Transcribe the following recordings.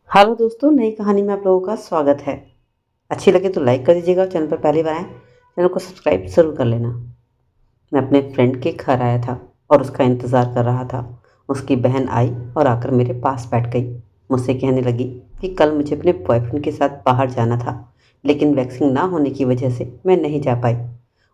Hello दोस्तों, नई कहानी में आप लोगों का स्वागत है। अच्छी लगे तो लाइक कर दीजिएगा और चैनल पर पहली बार आए चैनल को सब्सक्राइब ज़रूर कर लेना। मैं अपने फ्रेंड के घर आया था और उसका इंतज़ार कर रहा था। उसकी बहन आई और आकर मेरे पास बैठ गई। मुझसे कहने लगी कि कल मुझे अपने बॉयफ्रेंड के साथ बाहर जाना था, लेकिन वैक्सीन ना होने की वजह से मैं नहीं जा पाई।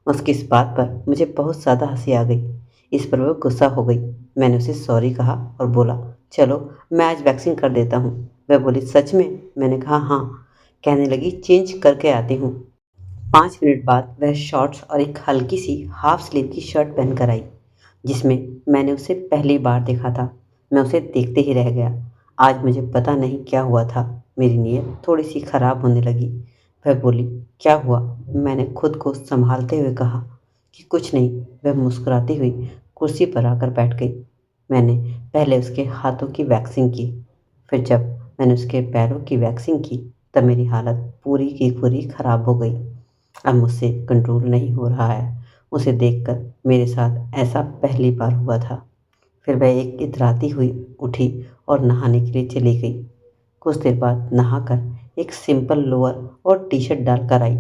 उसकी इस बात पर मुझे बहुत ज़्यादा हंसी आ गई। इस पर वह गुस्सा हो गई। मैंने उसे सॉरी कहा और बोला, चलो मैं आज वैक्सीन कर देता हूँ। वह बोली, सच में? मैंने कहा, हाँ। कहने लगी, चेंज करके आती हूँ। 5 मिनट बाद वह शॉर्ट्स और एक हल्की सी हाफ स्लीव की शर्ट पहनकर आई, जिसमें मैंने उसे पहली बार देखा था। मैं उसे देखते ही रह गया। आज मुझे पता नहीं क्या हुआ था, मेरी नीयत थोड़ी सी खराब होने लगी। वह बोली, क्या हुआ? मैंने खुद को संभालते हुए कहा कि कुछ नहीं। वह मुस्कुराती हुई कुर्सी पर आकर बैठ गई। मैंने पहले उसके हाथों की वैक्सिंग की, फिर जब मैंने उसके पैरों की वैक्सिंग की तब मेरी हालत पूरी की पूरी खराब हो गई। अब मुझसे कंट्रोल नहीं हो रहा है। उसे देखकर मेरे साथ ऐसा पहली बार हुआ था। फिर वह एक इतराती हुई उठी और नहाने के लिए चली गई। कुछ देर बाद नहाकर एक सिंपल लोअर और टी शर्ट डालकर आई।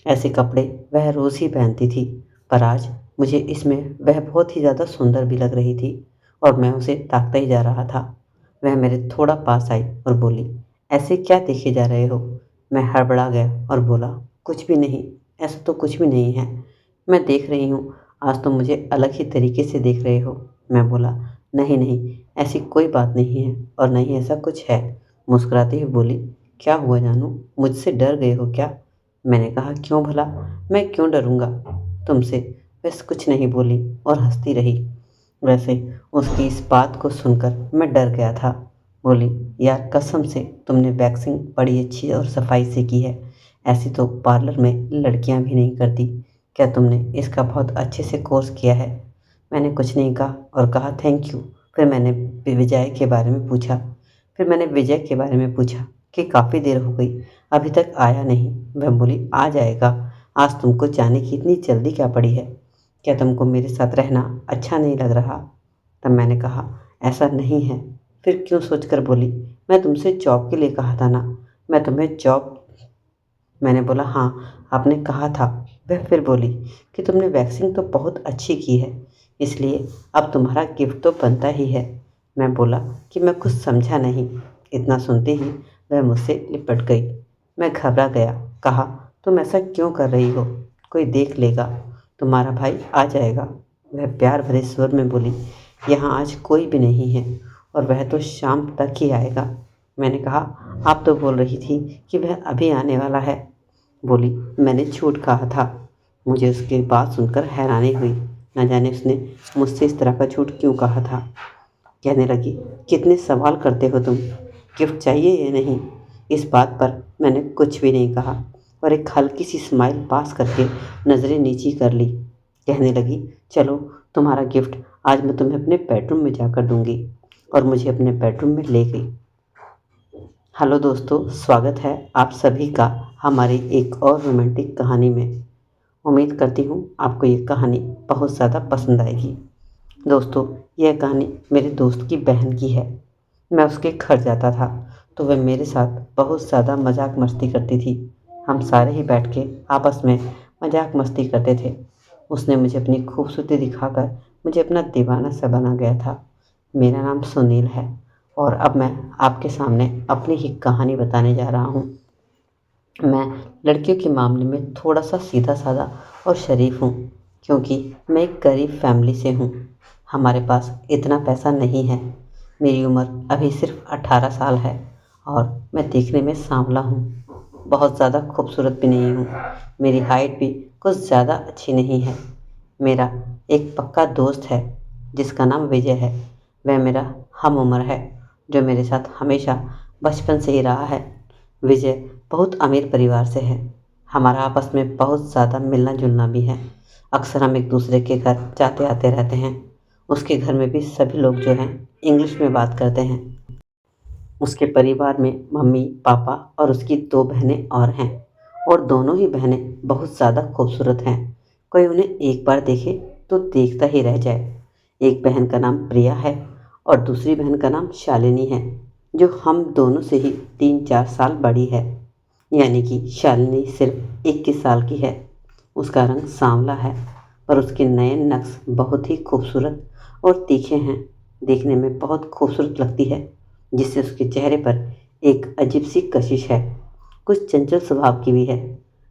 ऐसे कपड़े वह रोज़ ही पहनती थी, पर आज मुझे इसमें वह बहुत ही ज़्यादा सुंदर भी लग रही थी और मैं उसे ताकता ही जा रहा था। वह मेरे थोड़ा पास आई और बोली, ऐसे क्या देखे जा रहे हो? मैं हड़बड़ा गया और बोला, कुछ भी नहीं, ऐसा तो कुछ भी नहीं है। मैं देख रही हूँ, आज तो मुझे अलग ही तरीके से देख रहे हो। मैं बोला, नहीं नहीं, ऐसी कोई बात नहीं है और न ही ऐसा कुछ है। मुस्कुराती हुई बोली, क्या हुआ जानू, मुझसे डर गए हो क्या? मैंने कहा, क्यों भला? मैं क्यों डरूंगा तुमसे? बस कुछ नहीं बोली और हंसती रही। वैसे उसकी इस बात को सुनकर मैं डर गया था। बोली, यार कसम से तुमने वैक्सिंग बड़ी अच्छी और सफाई से की है। ऐसी तो पार्लर में लड़कियां भी नहीं करती। क्या तुमने इसका बहुत अच्छे से कोर्स किया है? मैंने कुछ नहीं कहा और कहा, थैंक यू। फिर मैंने विजय के बारे में पूछा। कि काफ़ी देर हो गई, अभी तक आया नहीं। वह बोली, आ जाएगा। आज तुमको जाने की इतनी जल्दी क्या पड़ी है? क्या तुमको मेरे साथ रहना अच्छा नहीं लग रहा? तब मैंने कहा, ऐसा नहीं है। फिर क्यों सोचकर बोली, मैं तुमसे जॉब के लिए कहा था ना। मैं तुम्हें जॉब मैंने बोला, हाँ, आपने कहा था। वह फिर बोली कि तुमने वैक्सिंग तो बहुत अच्छी की है, इसलिए अब तुम्हारा गिफ्ट तो बनता ही है। मैं बोला कि मैं कुछ समझा नहीं। इतना सुनते ही वह मुझसे लिपट गई। मैं घबरा गया। कहा, तुम ऐसा क्यों कर रही हो? कोई देख लेगा, तुम्हारा भाई आ जाएगा। वह प्यार भरे स्वर में बोली, यहाँ आज कोई भी नहीं है और वह तो शाम तक ही आएगा। मैंने कहा, आप तो बोल रही थी कि वह अभी आने वाला है। बोली, मैंने झूठ कहा था। मुझे उसकी बात सुनकर हैरानी हुई। न जाने उसने मुझसे इस तरह का झूठ क्यों कहा था। कहने लगी, कितने सवाल करते हो तुम, गिफ्ट चाहिए या नहीं? इस बात पर मैंने कुछ भी नहीं कहा और एक हल्की सी स्माइल पास करके नज़रें नीची कर ली। कहने लगी, चलो तुम्हारा गिफ्ट आज मैं तुम्हें अपने बेडरूम में जाकर दूंगी। और मुझे अपने बेडरूम में ले गई। हेलो दोस्तों, स्वागत है आप सभी का हमारी एक और रोमांटिक कहानी में। उम्मीद करती हूँ आपको ये कहानी बहुत ज़्यादा पसंद आएगी। दोस्तों, यह कहानी मेरे दोस्त की बहन की है। मैं उसके घर जाता था तो वह मेरे साथ बहुत ज़्यादा मजाक मस्ती करती थी। हम सारे ही बैठ के आपस में मजाक मस्ती करते थे। उसने मुझे अपनी खूबसूरती दिखाकर मुझे अपना दीवाना सा बना गया था। मेरा नाम सुनील है और अब मैं आपके सामने अपनी ही कहानी बताने जा रहा हूँ। मैं लड़कियों के मामले में थोड़ा सा सीधा साधा और शरीफ हूँ, क्योंकि मैं एक गरीब फैमिली से हूँ। हमारे पास इतना पैसा नहीं है। मेरी उम्र अभी सिर्फ 18 साल है और मैं देखने में सांवला हूँ। बहुत ज़्यादा खूबसूरत भी नहीं हूँ। मेरी हाइट भी कुछ ज़्यादा अच्छी नहीं है। मेरा एक पक्का दोस्त है जिसका नाम विजय है। वह मेरा हम उम्र है, जो मेरे साथ हमेशा बचपन से ही रहा है। विजय बहुत अमीर परिवार से है। हमारा आपस में बहुत ज़्यादा मिलना जुलना भी है। अक्सर हम एक दूसरे के घर जाते आते रहते हैं। उसके घर में भी सभी लोग जो हैं इंग्लिश में बात करते हैं। उसके परिवार में मम्मी पापा और उसकी 2 बहनें और हैं, और दोनों ही बहनें बहुत ज़्यादा खूबसूरत हैं। कोई उन्हें एक बार देखे तो देखता ही रह जाए। एक बहन का नाम प्रिया है और दूसरी बहन का नाम शालिनी है। जो हम दोनों से ही 3-4 साल बड़ी है। यानी कि शालिनी सिर्फ 21 साल की है। उसका रंग सांवला है पर उसके नए नक्श बहुत ही खूबसूरत और तीखे हैं। देखने में बहुत खूबसूरत लगती है, जिससे उसके चेहरे पर एक अजीब सी कशिश है। कुछ चंचल स्वभाव की भी है।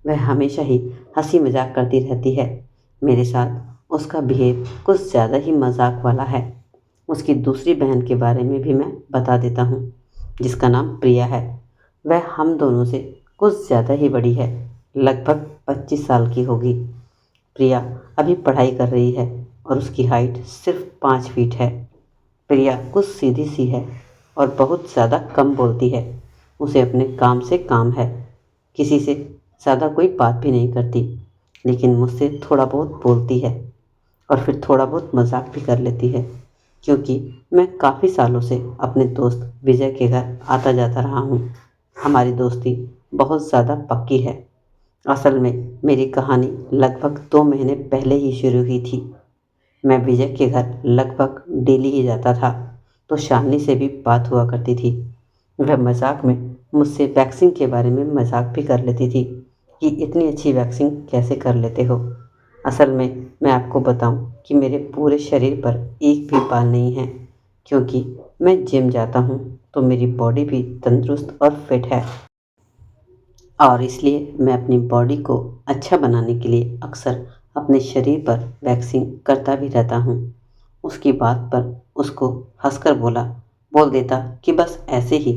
वह हमेशा ही हंसी मजाक करती रहती है। मेरे साथ उसका बिहेव कुछ ज़्यादा ही मजाक वाला है। उसकी दूसरी बहन के बारे में भी मैं बता देता हूँ, जिसका नाम प्रिया है। वह हम दोनों से कुछ ज़्यादा ही बड़ी है, लगभग 25 साल की होगी। प्रिया अभी पढ़ाई कर रही है और उसकी हाइट सिर्फ 5 फीट है। प्रिया कुछ सीधी सी है और बहुत ज़्यादा कम बोलती है। उसे अपने काम से काम है। किसी से ज़्यादा कोई बात भी नहीं करती, लेकिन मुझसे थोड़ा बहुत बोलती है और फिर थोड़ा बहुत मजाक भी कर लेती है, क्योंकि मैं काफ़ी सालों से अपने दोस्त विजय के घर आता जाता रहा हूँ। हमारी दोस्ती बहुत ज़्यादा पक्की है। असल में मेरी कहानी लगभग 2 महीने पहले ही शुरू हुई थी। मैं विजय के घर लगभग डेली ही जाता था, तो शालिनी से भी बात हुआ करती थी। वह मजाक में मुझसे वैक्सिंग के बारे में मजाक भी कर लेती थी कि इतनी अच्छी वैक्सिंग कैसे कर लेते हो। असल में मैं आपको बताऊं कि मेरे पूरे शरीर पर एक भी बाल नहीं है, क्योंकि मैं जिम जाता हूं, तो मेरी बॉडी भी तंदुरुस्त और फिट है। और इसलिए मैं अपनी बॉडी को अच्छा बनाने के लिए अक्सर अपने शरीर पर वैक्सिंग करता भी रहता हूँ। उसकी बात पर उसको हंसकर बोल देता कि बस ऐसे ही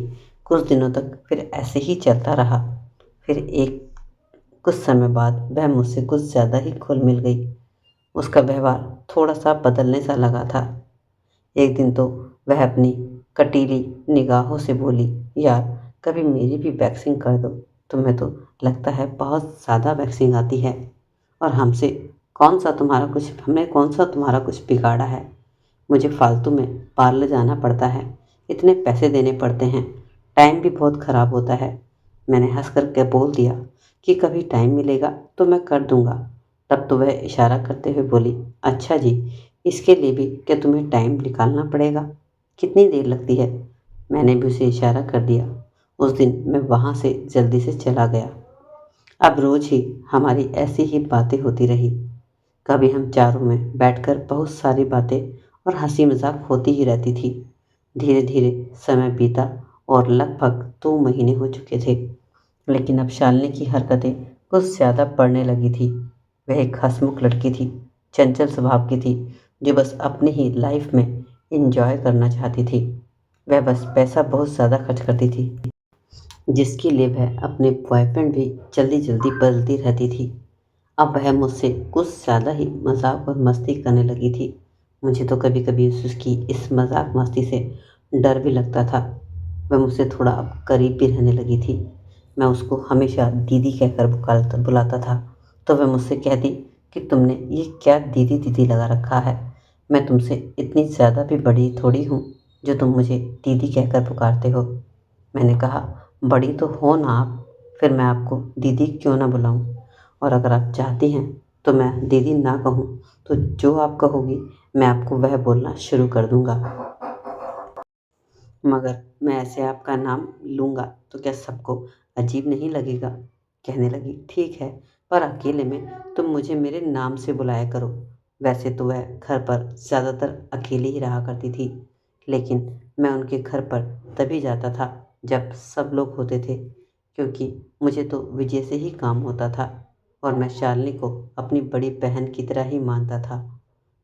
कुछ दिनों तक फिर ऐसे ही चलता रहा। फिर एक कुछ समय बाद वह मुझसे कुछ ज़्यादा ही घुल मिल गई। उसका व्यवहार थोड़ा सा बदलने सा लगा था। एक दिन तो वह अपनी कटीली निगाहों से बोली, यार कभी मेरी भी वैक्सिंग कर दो। तुम्हें तो लगता है बहुत ज़्यादा वैक्सिंग आती है, और हमने कौन सा तुम्हारा कुछ बिगाड़ा है। मुझे फालतू में पार्लर जाना पड़ता है, इतने पैसे देने पड़ते हैं, टाइम भी बहुत ख़राब होता है। मैंने हंस करके बोल दिया कि कभी टाइम मिलेगा तो मैं कर दूंगा। तब तो वह इशारा करते हुए बोली, अच्छा जी, इसके लिए भी क्या तुम्हें टाइम निकालना पड़ेगा? कितनी देर लगती है? मैंने भी उसे इशारा कर दिया। उस दिन मैं वहाँ से जल्दी से चला गया। अब रोज ही हमारी ऐसी ही बातें होती रही। कभी हम चारों में बैठकर बहुत सारी बातें और हंसी मजाक होती ही रहती थी। धीरे धीरे समय बीता और लगभग 2 महीने हो चुके थे। लेकिन अब शालिनी की हरकतें कुछ ज़्यादा बढ़ने लगी थी। वह एक हंसमुख लड़की थी, चंचल स्वभाव की थी, जो बस अपनी ही लाइफ में इंजॉय करना चाहती थी। वह बस पैसा बहुत ज़्यादा खर्च करती थी, जिसके लिए वह अपने बॉयफ्रेंड भी जल्दी जल्दी बदलती रहती थी। अब वह मुझसे कुछ ज़्यादा ही मजाक और मस्ती करने लगी थी। मुझे तो कभी कभी उसकी इस मजाक मस्ती से डर भी लगता था। वह मुझसे थोड़ा अब करीब भी रहने लगी थी। मैं उसको हमेशा दीदी कहकर बुलाता था, तो वह मुझसे कहती कि तुमने ये क्या दीदी दीदी लगा रखा है। मैं तुमसे इतनी ज़्यादा भी बड़ी थोड़ी हूँ जो तुम मुझे दीदी कहकर पुकारते हो। मैंने कहा, बड़ी तो हो ना आप, फिर मैं आपको दीदी क्यों ना बुलाऊं। और अगर आप चाहती हैं तो मैं दीदी ना कहूँ, तो जो आप कहोगी मैं आपको वह बोलना शुरू कर दूंगा। मगर मैं ऐसे आपका नाम लूँगा तो क्या सबको अजीब नहीं लगेगा? कहने लगी, ठीक है, पर अकेले में तुम मुझे मेरे नाम से बुलाया करो। वैसे तो वह घर पर ज़्यादातर अकेली ही रहा करती थी, लेकिन मैं उनके घर पर तभी जाता था जब सब लोग होते थे, क्योंकि मुझे तो विजय से ही काम होता था और मैं शालिनी को अपनी बड़ी बहन की तरह ही मानता था।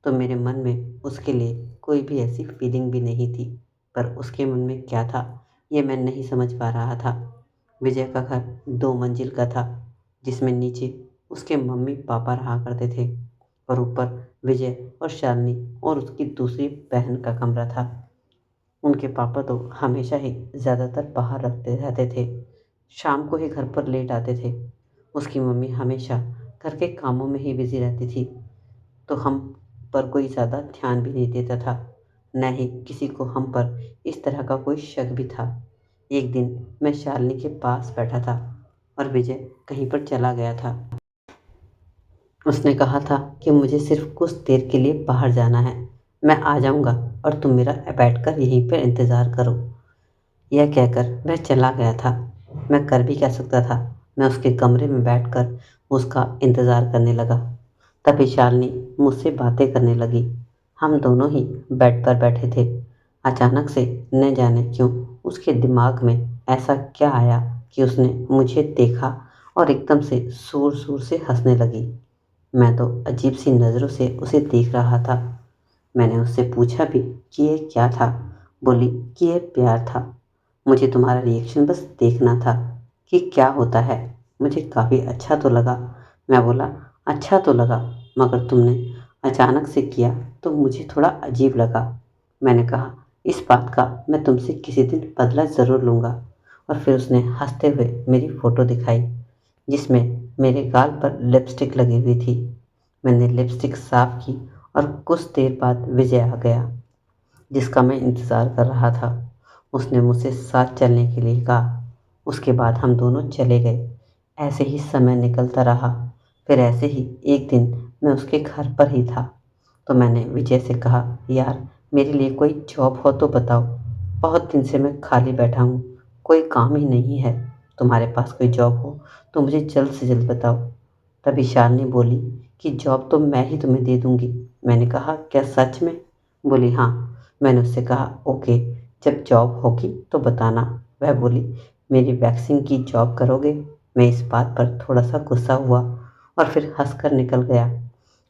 तो मेरे मन में उसके लिए कोई भी ऐसी फीलिंग भी नहीं थी। पर उसके मन में क्या था, ये मैं नहीं समझ पा रहा था। विजय का घर 2 मंजिल का था, जिसमें नीचे उसके मम्मी पापा रहा करते थे और ऊपर विजय और शालिनी और उसकी दूसरी बहन का कमरा था। उनके पापा तो हमेशा ही ज़्यादातर बाहर रखते रहते थे, शाम को ही घर पर लेट आते थे। उसकी मम्मी हमेशा घर के कामों में ही बिजी रहती थी, तो हम पर कोई ज़्यादा ध्यान भी नहीं देता था, न ही किसी को हम पर इस तरह का कोई शक भी था। एक दिन मैं शालिनी के पास बैठा था और विजय कहीं पर चला गया था। उसने कहा था कि मुझे सिर्फ कुछ देर के लिए बाहर जाना है, मैं आ जाऊंगा और तुम मेरा बैठकर यहीं पर इंतज़ार करो। यह कहकर वह चला गया था। मैं कर भी क्या सकता था। मैं उसके कमरे में बैठकर उसका इंतज़ार करने लगा। तभी शालिनी मुझसे बातें करने लगी। हम दोनों ही बेड पर बैठे थे। अचानक से न जाने क्यों उसके दिमाग में ऐसा क्या आया कि उसने मुझे देखा और एकदम से ज़ोर-ज़ोर से हँसने लगी। मैं तो अजीब-सी नज़रों से उसे देख रहा था। मैंने उससे पूछा भी कि ये क्या था? बोली कि ये प्यार था। मुझे तुम्हारा रिएक्शन बस देखना था कि क्या होता है। मुझे काफ़ी अच्छा तो लगा। मैं बोला, अच्छा तो लगा, मगर तुमने अचानक से किया तो मुझे थोड़ा अजीब लगा। मैंने कहा, इस बात का मैं तुमसे किसी दिन बदला ज़रूर लूँगा। और फिर उसने हंसते हुए मेरी फ़ोटो दिखाई, जिसमें मेरे गाल पर लिपस्टिक लगी हुई थी। मैंने लिपस्टिक साफ़ की और कुछ देर बाद विजय आ गया, जिसका मैं इंतज़ार कर रहा था। उसने मुझसे साथ चलने के लिए कहा। उसके बाद हम दोनों चले गए। ऐसे ही समय निकलता रहा। फिर ऐसे ही एक दिन मैं उसके घर पर ही था, तो मैंने विजय से कहा, यार मेरे लिए कोई जॉब हो तो बताओ। बहुत दिन से मैं खाली बैठा हूँ, कोई काम ही नहीं है। तुम्हारे पास कोई जॉब हो तो मुझे जल्द से जल्द बताओ। तभी शालिनी बोली कि जॉब तो मैं ही तुम्हें दे दूँगी। मैंने कहा, क्या सच में? बोली, हाँ। मैंने उससे कहा, ओके, जब जॉब होगी तो बताना। वह बोली, मेरी वैक्सिंग की जॉब करोगे? मैं इस बात पर थोड़ा सा गुस्सा हुआ और फिर हंसकर निकल गया।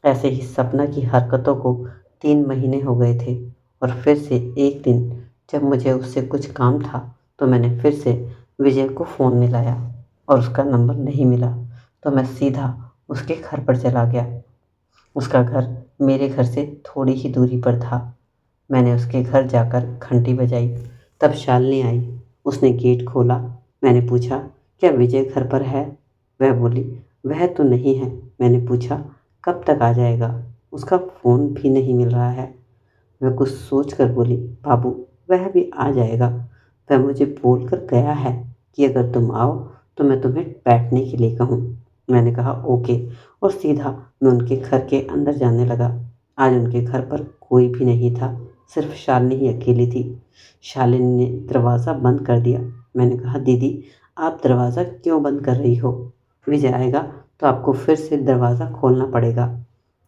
ऐसे ही सपना की हरकतों को 3 महीने हो गए थे और फिर से एक दिन जब मुझे उससे कुछ काम था तो मैंने फिर से विजय को फ़ोन मिलाया और उसका नंबर नहीं मिला, तो मैं सीधा उसके घर पर चला गया। उसका घर मेरे घर से थोड़ी ही दूरी पर था। मैंने उसके घर जाकर घंटी बजाई, तब शालिनी आई। उसने गेट खोला। मैंने पूछा, क्या विजय घर पर है? वह बोली, वह तो नहीं है। मैंने पूछा, कब तक आ जाएगा? उसका फ़ोन भी नहीं मिल रहा है। वह कुछ सोच कर बोली, बाबू, वह भी आ जाएगा। वह मुझे बोल कर गया है कि अगर तुम आओ तो मैं तुम्हें बैठने के लिए कहूँ। मैंने कहा, ओके, और सीधा मैं उनके घर के अंदर जाने लगा। आज उनके घर पर कोई भी नहीं था, सिर्फ शालिनी ही अकेली थी। शालिनी ने दरवाज़ा बंद कर दिया। मैंने कहा, दीदी, आप दरवाज़ा क्यों बंद कर रही हो? विजय आएगा तो आपको फिर से दरवाज़ा खोलना पड़ेगा।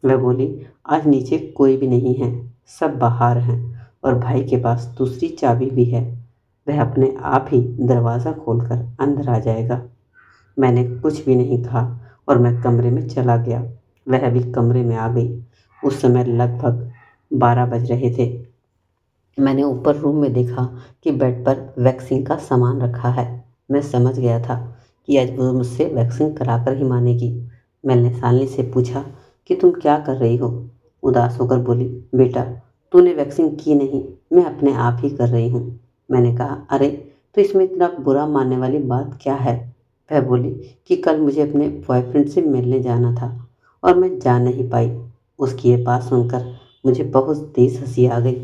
वह बोली, आज नीचे कोई भी नहीं है, सब बाहर हैं और भाई के पास दूसरी चाबी भी है। वह अपने आप ही दरवाज़ा खोलकर अंदर आ जाएगा। मैंने कुछ भी नहीं कहा और मैं कमरे में चला गया। वह भी कमरे में आ गई। उस समय लगभग 12 बज रहे थे। मैंने ऊपर रूम में देखा कि बेड पर वैक्सिंग का सामान रखा है। मैं समझ गया था कि आज वो मुझसे वैक्सिंग कराकर ही मानेगी। मैंने शालिनी से पूछा कि तुम क्या कर रही हो? उदास होकर बोली, बेटा, तूने वैक्सिंग की नहीं, मैं अपने आप ही कर रही हूँ। मैंने कहा, अरे, तो इसमें इतना बुरा मानने वाली बात क्या है? वह बोली कि कल मुझे अपने बॉयफ्रेंड से मिलने जाना था और मैं जा नहीं पाई। उसकी ये बात सुनकर मुझे बहुत तेज़ हंसी आ गई।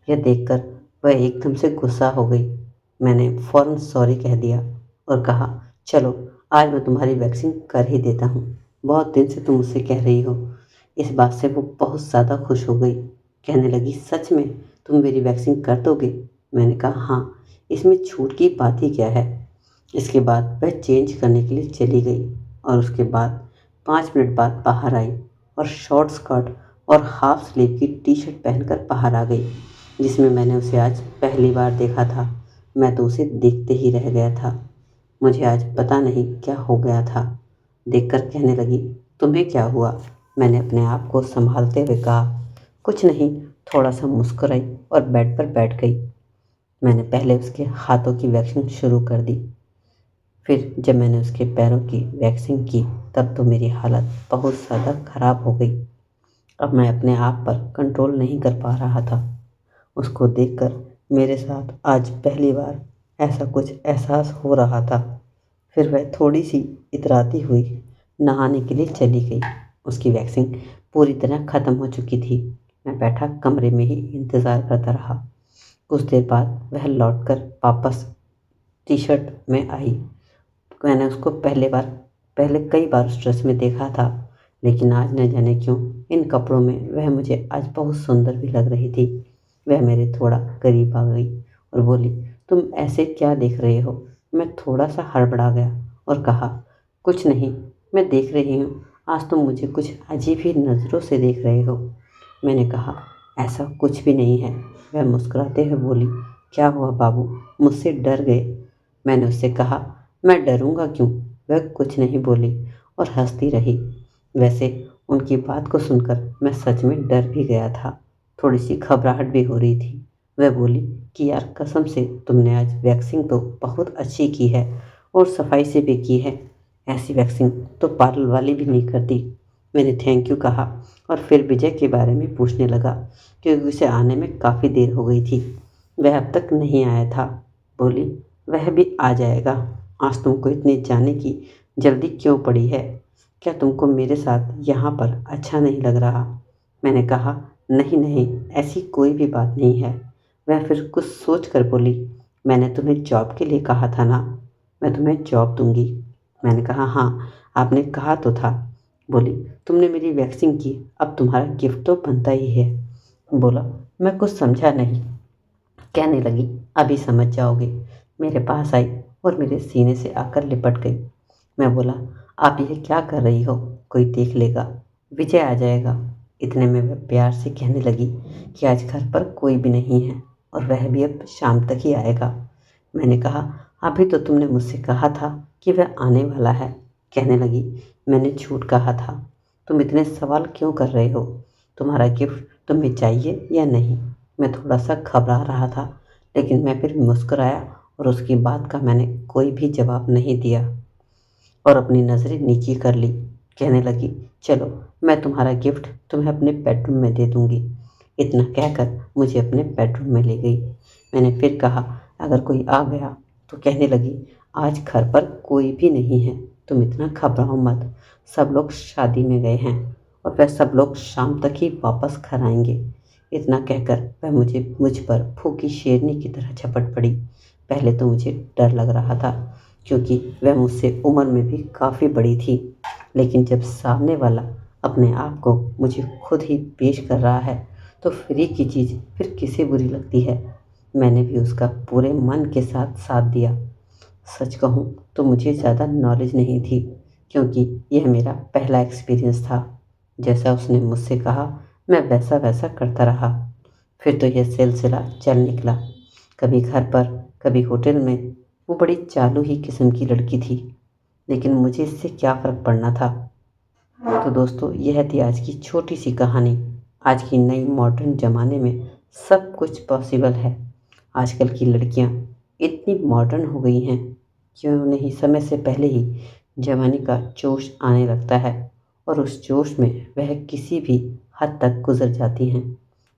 यह देखकर वह एकदम से गुस्सा हो गई। मैंने फ़ौरन सॉरी कह दिया और कहा, चलो, आज मैं तुम्हारी वैक्सिंग कर ही देता हूँ। बहुत दिन से तुम मुझसे कह रही हो। इस बात से वो बहुत ज़्यादा खुश हो गई। कहने लगी, सच में तुम मेरी वैक्सिंग कर दोगे? मैंने कहा, हाँ, इसमें छूट की बात ही क्या है। इसके बाद वह चेंज करने के लिए चली गई और उसके बाद 5 मिनट बाद बाहर आई और शॉर्ट स्कर्ट और हाफ स्लीव की टी शर्ट पहनकर बाहर आ गई, जिसमें मैंने उसे आज पहली बार देखा था। मैं तो उसे देखते ही रह गया था। मुझे आज पता नहीं क्या हो गया था। देखकर कहने लगी, तुम्हें क्या हुआ? मैंने अपने आप को संभालते हुए कहा, कुछ नहीं। थोड़ा सा मुस्कुराई और बेड पर बैठ गई। मैंने पहले उसके हाथों की वैक्सिंग शुरू कर दी। फिर जब मैंने उसके पैरों की वैक्सिंग की तब तो मेरी हालत बहुत ज़्यादा ख़राब हो गई। अब मैं अपने आप पर कंट्रोल नहीं कर पा रहा था। उसको देखकर मेरे साथ आज पहली बार ऐसा कुछ एहसास हो रहा था। फिर वह थोड़ी-सी इतराती हुई नहाने के लिए चली गई। उसकी वैक्सिंग पूरी तरह ख़त्म हो चुकी थी। मैं बैठा कमरे में ही इंतज़ार करता रहा। कुछ देर बाद वह लौटकर वापस टी-शर्ट में आई। मैंने उसको पहले कई बार उस ड्रेस में देखा था, लेकिन आज न जाने क्यों इन कपड़ों में वह मुझे आज बहुत सुंदर भी लग रही थी। वह मेरे थोड़ा करीब आ गई और बोली, तुम ऐसे क्या देख रहे हो? मैं थोड़ा सा हड़बड़ा गया और कहा, कुछ नहीं, मैं देख रही हूँ आज तुम मुझे कुछ अजीब ही नज़रों से देख रहे हो। मैंने कहा, ऐसा कुछ भी नहीं है। वह मुस्कुराते हुए बोली, क्या हुआ बाबू, मुझसे डर गए? मैंने उससे कहा, मैं डरूंगा क्यों? वह कुछ नहीं बोली और हंसती रही। वैसे उनकी बात को सुनकर मैं सच में डर भी गया था। थोड़ी सी घबराहट भी हो रही थी। वह बोली कि यार कसम से तुमने आज वैक्सिंग तो बहुत अच्छी की है और सफाई से भी की है। ऐसी वैक्सिंग तो पार्लर वाली भी नहीं करती। मैंने थैंक यू कहा और फिर विजय के बारे में पूछने लगा क्योंकि उसे आने में काफ़ी देर हो गई थी। वह अब तक नहीं आया था। बोली, वह भी आ जाएगा। आज तुमको इतने जाने की जल्दी क्यों पड़ी है? क्या तुमको मेरे साथ यहाँ पर अच्छा नहीं लग रहा? मैंने कहा, नहीं नहीं, ऐसी कोई भी बात नहीं है। वह फिर कुछ सोच कर बोली, मैंने तुम्हें जॉब के लिए कहा था ना, मैं तुम्हें जॉब दूंगी। मैंने कहा, हाँ आपने कहा तो था। बोली, तुमने मेरी वैक्सिंग की, अब तुम्हारा गिफ्ट तो बनता ही है। बोला, मैं कुछ समझा नहीं। कहने लगी, अभी समझ जाओगे। मेरे पास आई और मेरे सीने से आकर लिपट गई। मैं बोला, आप ये क्या कर रही हो? कोई देख लेगा, विजय आ जाएगा। इतने में वह प्यार से कहने लगी कि आज घर पर कोई भी नहीं है और वह भी अब शाम तक ही आएगा। मैंने कहा, अभी तो तुमने मुझसे कहा था कि वह आने वाला है। कहने लगी, मैंने झूठ कहा था। तुम इतने सवाल क्यों कर रहे हो? तुम्हारा गिफ्ट तुम्हें चाहिए या नहीं? मैं थोड़ा सा घबरा रहा था, लेकिन मैं फिर मुस्कुराया और उसकी बात का मैंने कोई भी जवाब नहीं दिया और अपनी नज़रें नीची कर ली। कहने लगी, चलो मैं तुम्हारा गिफ्ट तुम्हें अपने बेडरूम में दे दूँगी। इतना कहकर मुझे अपने बेडरूम में ले गई। मैंने फिर कहा, अगर कोई आ गया तो? कहने लगी, आज घर पर कोई भी नहीं है, तुम इतना घबराओ मत। सब लोग शादी में गए हैं और वह सब लोग शाम तक ही वापस घर आएंगे। इतना कहकर वह मुझ पर भूखी शेरनी की तरह झपट पड़ी। पहले तो मुझे डर लग रहा था क्योंकि वह मुझसे उम्र में भी काफ़ी बड़ी थी, लेकिन जब सामने वाला अपने आप को मुझे खुद ही पेश कर रहा है तो फ्री की चीज़ फिर किसे बुरी लगती है। मैंने भी उसका पूरे मन के साथ साथ दिया। सच कहूँ तो मुझे ज़्यादा नॉलेज नहीं थी क्योंकि यह मेरा पहला एक्सपीरियंस था। जैसा उसने मुझसे कहा मैं वैसा वैसा करता रहा। फिर तो यह सिलसिला चल निकला, कभी घर पर कभी होटल में। वो बड़ी चालू ही किस्म की लड़की थी, लेकिन मुझे इससे क्या फ़र्क पड़ना था। तो दोस्तों, यह थी आज की छोटी सी कहानी। आज की नई मॉडर्न ज़माने में सब कुछ पॉसिबल है। आजकल की लड़कियां इतनी मॉडर्न हो गई हैं कि उन्हें समय से पहले ही जवानी का जोश आने लगता है और उस जोश में वह किसी भी हद तक गुजर जाती हैं।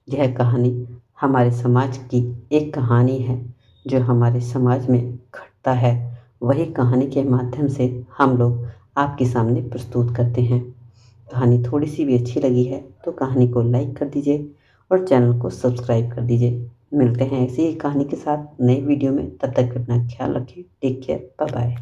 यह कहानी हमारे समाज की एक कहानी है। जो हमारे समाज में घटता है वही कहानी के माध्यम से हम लोग आपके सामने प्रस्तुत करते हैं। कहानी थोड़ी सी भी अच्छी लगी है तो कहानी को लाइक कर दीजिए और चैनल को सब्सक्राइब कर दीजिए। मिलते हैं ऐसी ही कहानी के साथ नई वीडियो में। तब तक अपना ख्याल रखें। Take care, bye bye.